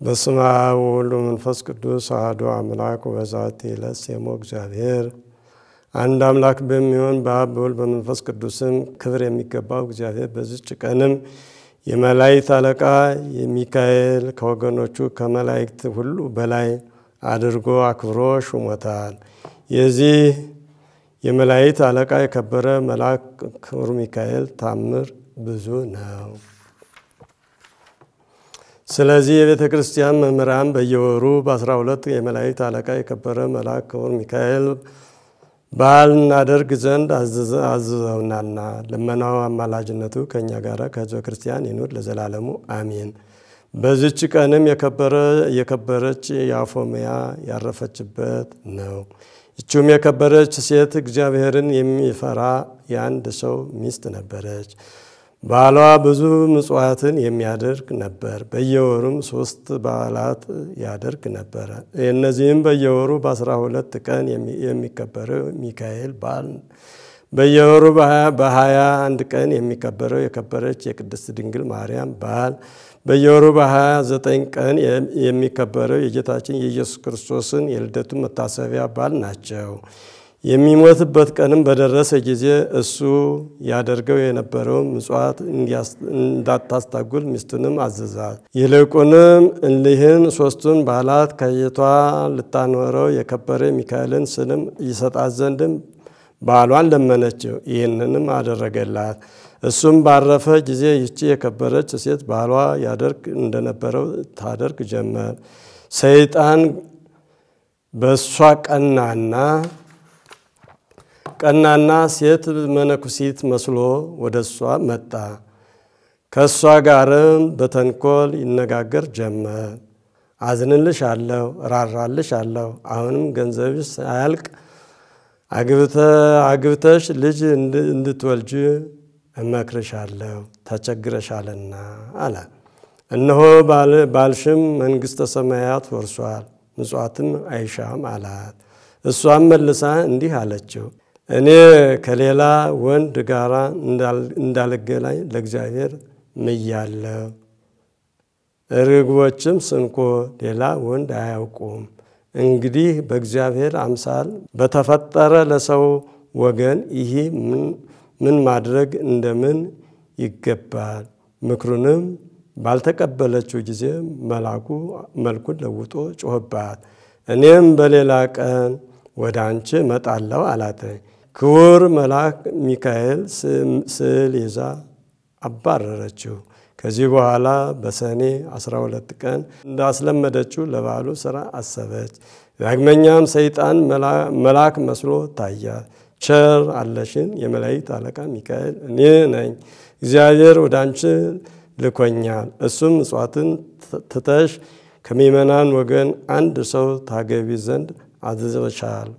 በስመ አብ ወወልድ ወመንፈስ ቅዱስ አሐዱ አምላክ ወበዛቲ ዕለት ሰየሞ እግዚአብሔር አንድ አምላክ በሚሆን በአብ በወልድ በመንፈስ ቅዱስም ክብር የሚገባው እግዚአብሔር በዚች ቀንም የመላእክት አለቃ የሚካኤል ከወገኖቹ ከመላእክት ሁሉ በላይ አድርጎ አክብሮ ሹሞታል። የዚህ የመላእክት አለቃ የከበረ መልአክ ክቡር ሚካኤል ታምር ብዙ ነው። ስለዚህ የቤተ ክርስቲያን መምህራን በየወሩ በ12 የመላእክት አለቃ የከበረ መልአክ ክቡር ሚካኤል በዓል እናደርግ ዘንድ አዘዘውናልና ልመናው አማላጅነቱ ከኛ ጋር ከሕዝበ ክርስቲያን ይኑር ለዘላለሙ አሜን። በዚች ቀንም የከበረች የአፎምያ ያረፈችበት ነው። ይህችም የከበረች ሴት እግዚአብሔርን የሚፈራ የአንድ ሰው ሚስት ነበረች። ባሏ ብዙ ምጽዋትን የሚያደርግ ነበር። በየወሩም 3 በዓላት ያደርግ ነበር። እነዚህም በየወሩ በ12 ቀን የሚከበረው ሚካኤል በዓል፣ በየወሩ በ21 ቀን የሚከበረው የከበረች የቅድስት ድንግል ማርያም በዓል፣ በየወሩ በ29 ቀን የሚከበረው የጌታችን የኢየሱስ ክርስቶስን የልደቱ መታሰቢያ በዓል ናቸው። የሚሞትበት ቀንም በደረሰ ጊዜ እሱ ያደርገው የነበረው ምጽዋት እንዳታስታጉል ሚስቱንም አዘዛት። ይልቁንም እሊህን 3ቱን በዓላት ከየቷ ልታኖረው የከበረ ሚካኤልን ስልም ይሰጣት ዘንድም ባሏን ለመነችው። ይህንንም አደረገላት። እሱም ባረፈ ጊዜ ይህች የከበረች ሴት ባሏ ያደርግ እንደነበረው ታደርግ ጀመር። ሰይጣን በእሷ ቀናና ሴት መነኩሲት መስሎ ወደሷ መጣ። ከሷ ጋርም በተንኮል ይነጋገር ጀመር። አዝንልሻለሁ፣ ራራልሻለሁ፣ አሁንም ገንዘብሽ ሳያልቅ አግብተሽ ልጅ እንድትወልጂ እመክርሻለሁ፣ ተቸግረሻልና አለ። እነሆ ባልሽም መንግሥተ ሰማያት ወርሷል፣ ምጽዋትም አይሻም አላት። እሷም መልሳ እንዲህ አለችው፣ እኔ ከሌላ ወንድ ጋር እንዳልገናኝ ለእግዚአብሔር ምያለሁ። ርግቦችም ስንኮ ሌላ ወንድ አያውቁም። እንግዲህ በእግዚአብሔር አምሳል በተፈጠረ ለሰው ወገን ይህ ምን ማድረግ እንደምን ይገባል? ምክሩንም ባልተቀበለችው ጊዜ መልአኩ መልኩን ለውጦ ጮህባት። እኔም በሌላ ቀን ወደ አንቺ እመጣለሁ አላት። ክቡር መልአክ ሚካኤል ስዕል ይዛ አባረረችው። ከዚህ በኋላ በሰኔ 12 ቀን እንዳስለመደችው ለባሉ ሥራ አሰበች። ዳግመኛም ሰይጣን መልአክ መስሎ ታያት። ቸር አለሽን የመላእክት አለቃ ሚካኤል እኔ ነኝ፣ እግዚአብሔር ወደ አንቺ ልኮኛል። እሱም ምጽዋትን ትተሽ ከሚመናን ወገን አንድ ሰው ታገቢ ዘንድ አዘዘሻል።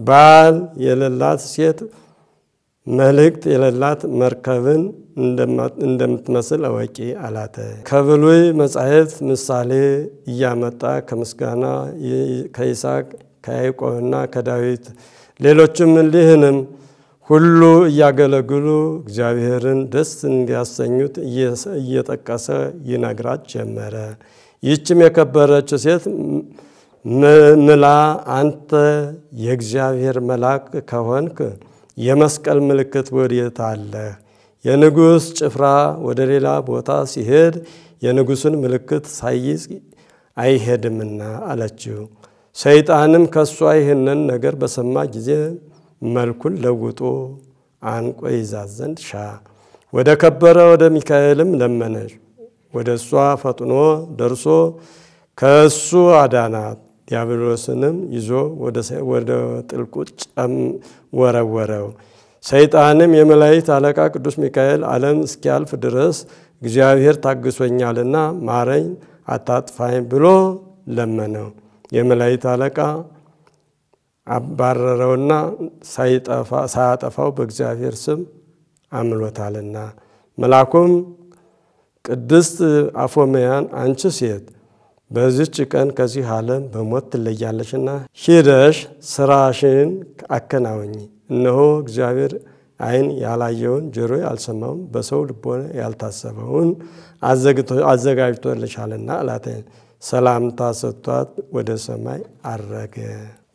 ባል የሌላት ሴት መልእክት የሌላት መርከብን እንደምትመስል እወቂ አላት። ከብሉይ መጻሕፍት ምሳሌ እያመጣ ከምስጋና ከይስሐቅ ከያዕቆብና ከዳዊት ሌሎችም እሊህንም ሁሉ እያገለግሉ እግዚአብሔርን ደስ እንዲያሰኙት እየጠቀሰ ይነግራት ጀመረ። ይህችም የከበረች ሴት ምላ አንተ የእግዚአብሔር መልአክ ከሆንክ የመስቀል ምልክት ወዴት አለ? የንጉሥ ጭፍራ ወደ ሌላ ቦታ ሲሄድ የንጉሥን ምልክት ሳይዝ አይሄድምና አለችው። ሰይጣንም ከሷ ይህንን ነገር በሰማ ጊዜ መልኩን ለውጦ አንቆ ይዛት ዘንድ ሻ። ወደ ከበረ ወደ ሚካኤልም ለመነች። ወደ እሷ ፈጥኖ ደርሶ ከእሱ አዳናት። ዲያብሎስንም ይዞ ወደ ጥልቁ ወረወረው። ሰይጣንም የመላእክት አለቃ ቅዱስ ሚካኤል ዓለም እስኪያልፍ ድረስ እግዚአብሔር ታግሶኛልና ማረኝ፣ አታጥፋኝ ብሎ ለመነው። የመላእክት አለቃ አባረረውና ሳያጠፋው በእግዚአብሔር ስም አምሎታልና። መልአኩም ቅድስት አፎምያን አንቺ ሴት በዚህች ቀን ከዚህ ዓለም በሞት ትለያለሽና ሂደሽ ስራሽን አከናወኚ። እነሆ እግዚአብሔር ዓይን ያላየውን ጆሮ ያልሰማውን በሰው ልቦና ያልታሰበውን አዘጋጅቶልሻልና አላት። ሰላምታ ሰጥቷት ወደ ሰማይ አረገ።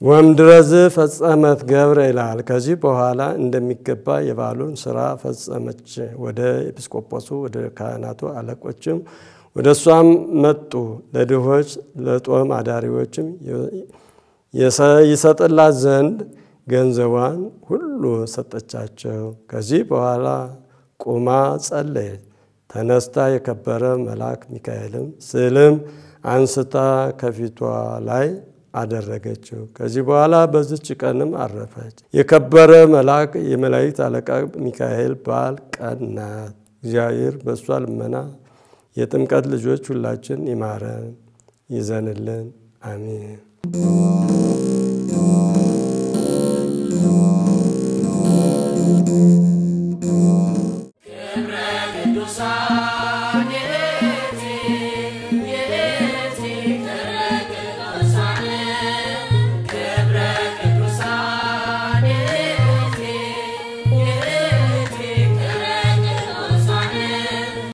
ወምድረዝ ፈጸመት ገብረ ይላል። ከዚህ በኋላ እንደሚገባ የባሉን ስራ ፈጸመች። ወደ ኤጲስቆጶሱ ወደ ካህናቱ አለቆችም ወደ እሷም መጡ። ለድሆች ለጦም አዳሪዎችም ይሰጥላት ዘንድ ገንዘቧን ሁሉ ሰጠቻቸው። ከዚህ በኋላ ቁማ ጸለየች። ተነስታ የከበረ መልአክ ሚካኤልም ስዕልም አንስታ ከፊቷ ላይ አደረገችው። ከዚህ በኋላ በዚች ቀንም አረፈች። የከበረ መልአክ የመላእክት አለቃ ሚካኤል በዓል ቀን ናት። እግዚአብሔር በእሷ ልመና የጥምቀት ልጆች ሁላችን ይማረን ይዘንልን፣ አሜን።